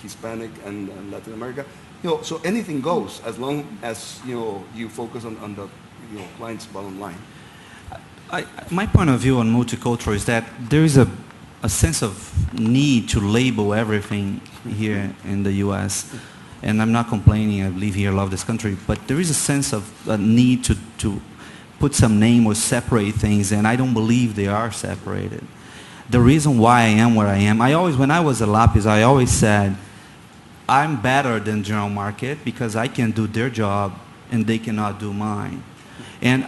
Hispanic and Latin America. So anything goes as long as you focus on the client's bottom line. My point of view on multicultural is that there is a sense of need to label everything here in the U.S. And I'm not complaining, I live here, I love this country, but there is a sense of a need to put some name or separate things, and I don't believe they are separated. The reason why I am where I am, when I was at Lapis, I always said, I'm better than general market because I can do their job and they cannot do mine. And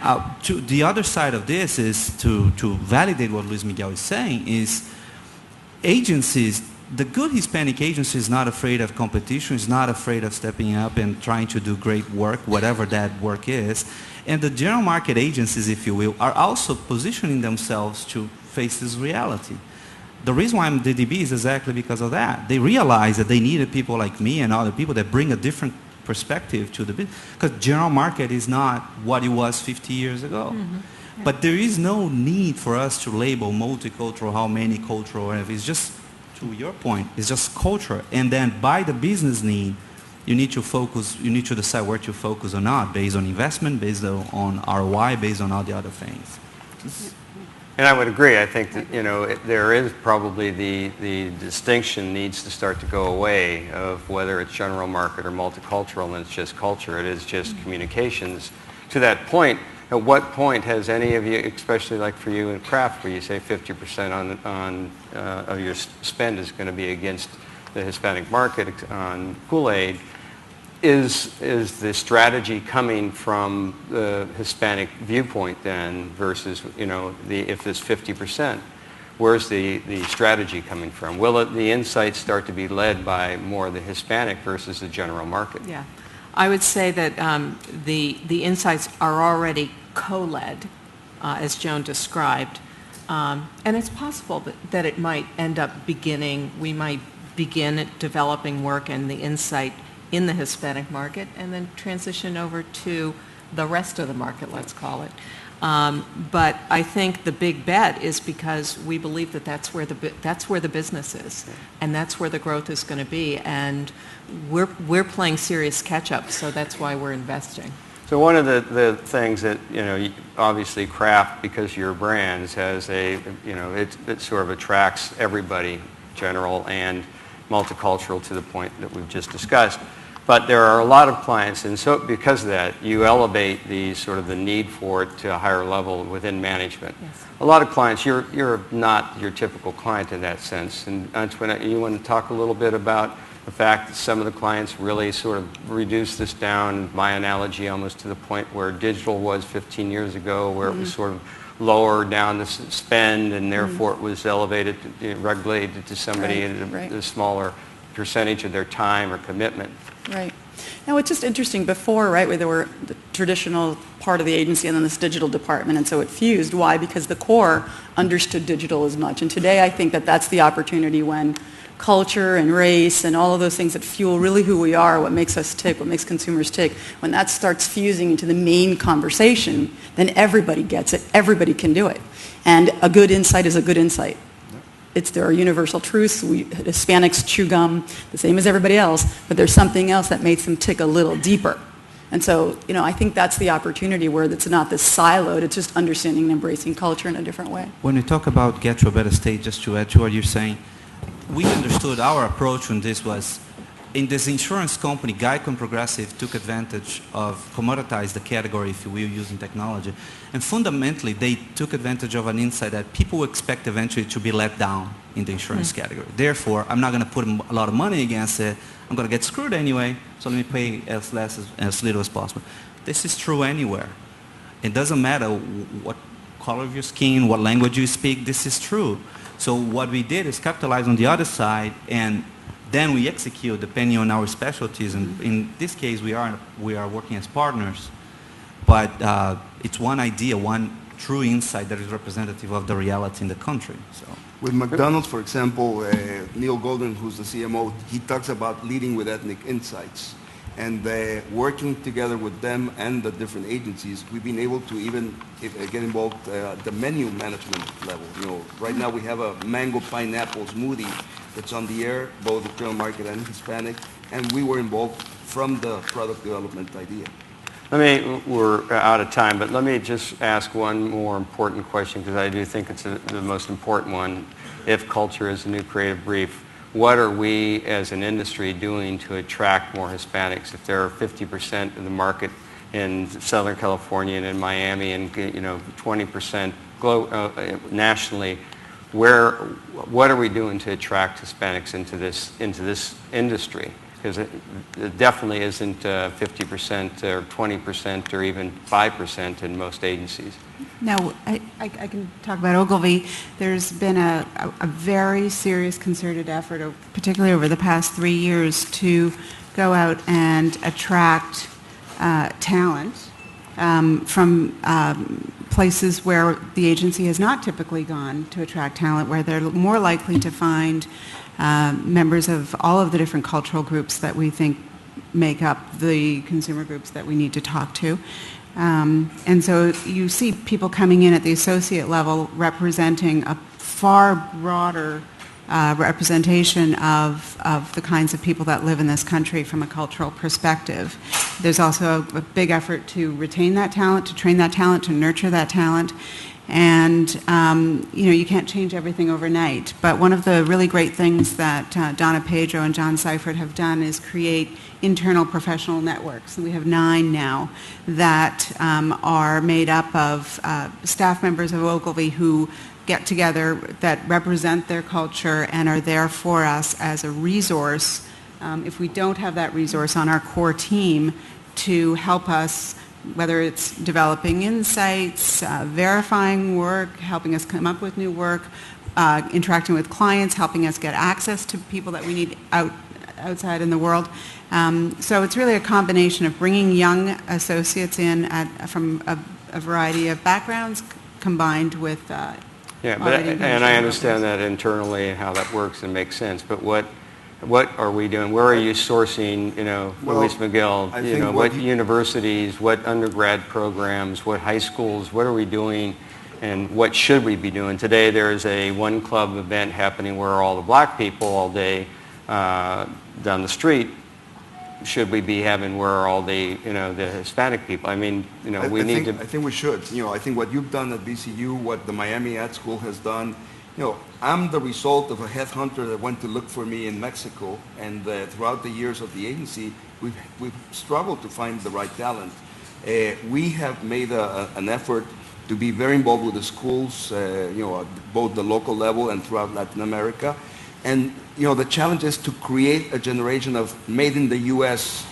the other side of this is to validate what Luis Miguel is saying is agencies, the good Hispanic agency is not afraid of competition, is not afraid of stepping up and trying to do great work, whatever that work is. And the general market agencies, if you will, are also positioning themselves to face this reality. The reason why I'm DDB is exactly because of that. They realize that they needed people like me and other people that bring a different perspective to the business. Because general market is not what it was 50 years ago. Mm-hmm. Yeah. But there is no need for us to label multicultural, how many cultural, it's just, to your point, it's just culture. And then by the business need, you need to focus, you need to decide where to focus or not, based on investment, based on ROI, based on all the other things. And I would agree. I think that, there is probably the distinction needs to start to go away of whether it's general market or multicultural and it's just culture. It is just communications. To that point, at what point has any of you, especially like for you in craft, where you say 50% of your spend is going to be against the Hispanic market on Kool-Aid, is the strategy coming from the Hispanic viewpoint then versus, if it's 50%, where's the strategy coming from? Will the insights start to be led by more of the Hispanic versus the general market? Yeah. I would say that the insights are already co-led, as Joan described. And it's possible that it might end up we might begin developing work and the insight in the Hispanic market and then transition over to the rest of the market, let's call it. But I think the big bet is because we believe that that's where the business is, and that's where the growth is going to be, and we're playing serious catch-up, so that's why we're investing. So one of the things that, obviously Kraft, because your brands, has it sort of attracts everybody, general and multicultural, to the point that we've just discussed. But there are a lot of clients, and so because of that, you elevate the need for it to a higher level within management. Yes. A lot of clients, you're not your typical client in that sense. And Antoinette, you want to talk a little bit about the fact that some of the clients really sort of reduce this down, my analogy, almost to the point where digital was 15 years ago, where it was sort of lower down the spend, and therefore it was elevated, regulated to somebody at a smaller percentage of their time or commitment. Right. Now, it's just interesting before, right, where there were the traditional part of the agency and then this digital department, and so it fused. Why? Because the core understood digital as much. And today I think that that's the opportunity when culture and race and all of those things that fuel really who we are, what makes us tick, what makes consumers tick, when that starts fusing into the main conversation, then everybody gets it, everybody can do it. And a good insight is a good insight. There are universal truths. Hispanics chew gum the same as everybody else, but there's something else that makes them tick a little deeper. And so, I think that's the opportunity where it's not this siloed, it's just understanding and embracing culture in a different way. When we talk about get to a better state, just to add to what you're saying, we understood our approach on this was, in this insurance company, Geico and Progressive took advantage of commoditize the category, if you will, using technology. And fundamentally, they took advantage of an insight that people expect eventually to be let down in the insurance category. Therefore, I'm not going to put a lot of money against it. I'm going to get screwed anyway, so let me pay as little as possible. This is true anywhere. It doesn't matter what color of your skin, what language you speak, this is true. So what we did is capitalize on the other side, and then we execute depending on our specialties. And in this case, we are working as partners. But it's one idea, one true insight that is representative of the reality in the country. So, with McDonald's, for example, Neil Golden, who's the CMO, he talks about leading with ethnic insights. And working together with them and the different agencies, we've been able to even get involved at the menu management level. Right now we have a mango pineapple smoothie that's on the air, both the general market and Hispanic, and we were involved from the product development idea. We're out of time, but let me just ask one more important question, because I do think it's the most important one. If culture is the new creative brief, what are we as an industry doing to attract more Hispanics? If there are 50% of the market in Southern California and in Miami, and 20% nationally, what are we doing to attract Hispanics into this industry? Because it definitely isn't 50% or 20% or even 5% in most agencies. No, I can talk about Ogilvy. There's been a very serious concerted effort, particularly over the past 3 years, to go out and attract talent from places where the agency has not typically gone to attract talent, where they're more likely to find members of all of the different cultural groups that we think make up the consumer groups that we need to talk to. And so you see people coming in at the associate level representing a far broader representation of the kinds of people that live in this country from a cultural perspective. There's also a big effort to retain that talent, to train that talent, to nurture that talent. And, you can't change everything overnight. But one of the really great things that Donna Pedro and John Seifert have done is create internal professional networks. And we have 9 now that are made up of staff members of Ogilvy who get together, that represent their culture and are there for us as a resource, if we don't have that resource on our core team, to help us, whether it's developing insights, verifying work, helping us come up with new work, interacting with clients, helping us get access to people that we need outside in the world. So it's really a combination of bringing young associates in from a variety of backgrounds combined with and I understand that internally and how that works and makes sense. But what are we doing? Where are you sourcing, Luis Miguel, what universities, what undergrad programs, what high schools, what are we doing, and what should we be doing? Today there's a one club event happening where all the black people all day down the street. Should we be having where are all the, the Hispanic people? I mean, I think we should. I think what you've done at VCU, what the Miami Ad School has done, I'm the result of a headhunter that went to look for me in Mexico, and throughout the years of the agency, we've struggled to find the right talent. We have made an effort to be very involved with the schools, at both the local level and throughout Latin America. And, the challenge is to create a generation of made in the U.S.,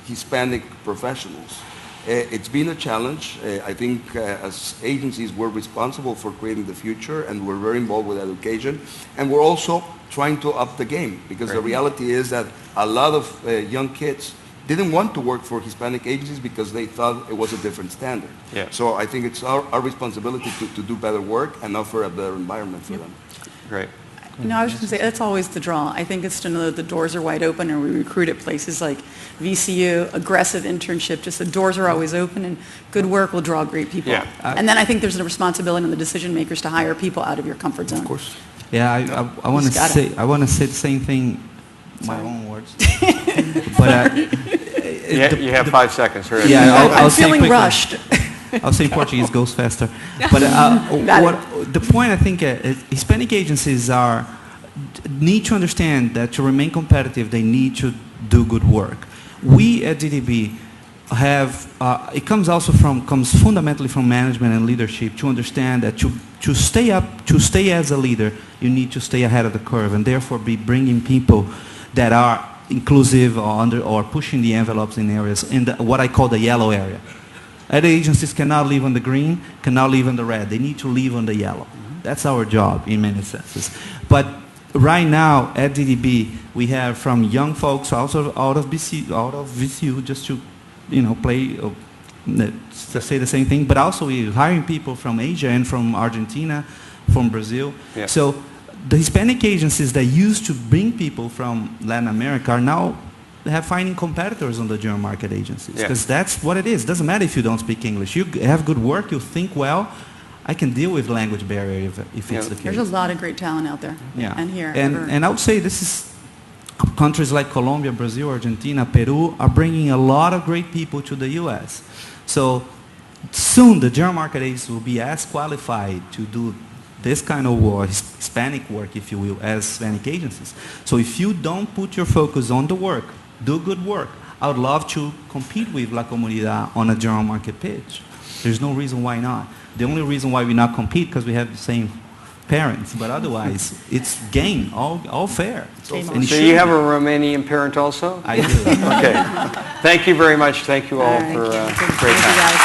Hispanic professionals. It's been a challenge. I think as agencies, we're responsible for creating the future, and we're very involved with education. And we're also trying to up the game, because the reality is that a lot of young kids didn't want to work for Hispanic agencies because they thought it was a different standard. Yeah. So I think it's our responsibility to do better work and offer a better environment for them. Great. No, I was just going to say, that's always the draw. I think it's to know that the doors are wide open, and we recruit at places like VCU, aggressive internship, just the doors are always open, and good work will draw great people. Yeah. And then I think there's a responsibility on the decision makers to hire people out of your comfort zone. Of course. Yeah, I want to say the same thing, my own words. But you have 5 seconds. Hurry. Yeah, I'm feeling rushed. I'll say Portuguese goes faster. But the point, I think, Hispanic agencies need to understand that to remain competitive, they need to do good work. We at DDB have, it comes fundamentally from management and leadership, to understand that to stay as a leader, you need to stay ahead of the curve, and therefore be bringing people that are inclusive or pushing the envelopes in areas, in what I call the yellow area. Other agencies cannot live on the green, cannot live on the red. They need to live on the yellow. That's our job in many senses. But right now at DDB, we have from young folks also out of VCU, just to to say the same thing. But also we're hiring people from Asia and from Argentina, from Brazil. Yeah. So the Hispanic agencies that used to bring people from Latin America are now finding competitors on the general market agencies, because that's what it is. It doesn't matter if you don't speak English. You have good work, you think well, I can deal with language barrier if it's the case. There's a lot of great talent out there. Yeah. And here. And I would say this is countries like Colombia, Brazil, Argentina, Peru are bringing a lot of great people to the U.S. So soon the general market agents will be as qualified to do this kind of work, Hispanic work, if you will, as Hispanic agencies. So if you don't put your focus on the work, do good work, I would love to compete with La Comunidad on a general market pitch. There's no reason why not. The only reason why we not compete because we have the same parents, but otherwise it's game, all fair. And So you have a Romanian parent also? I do. Okay. Thank you very much. Thank you all for Thank you. great time.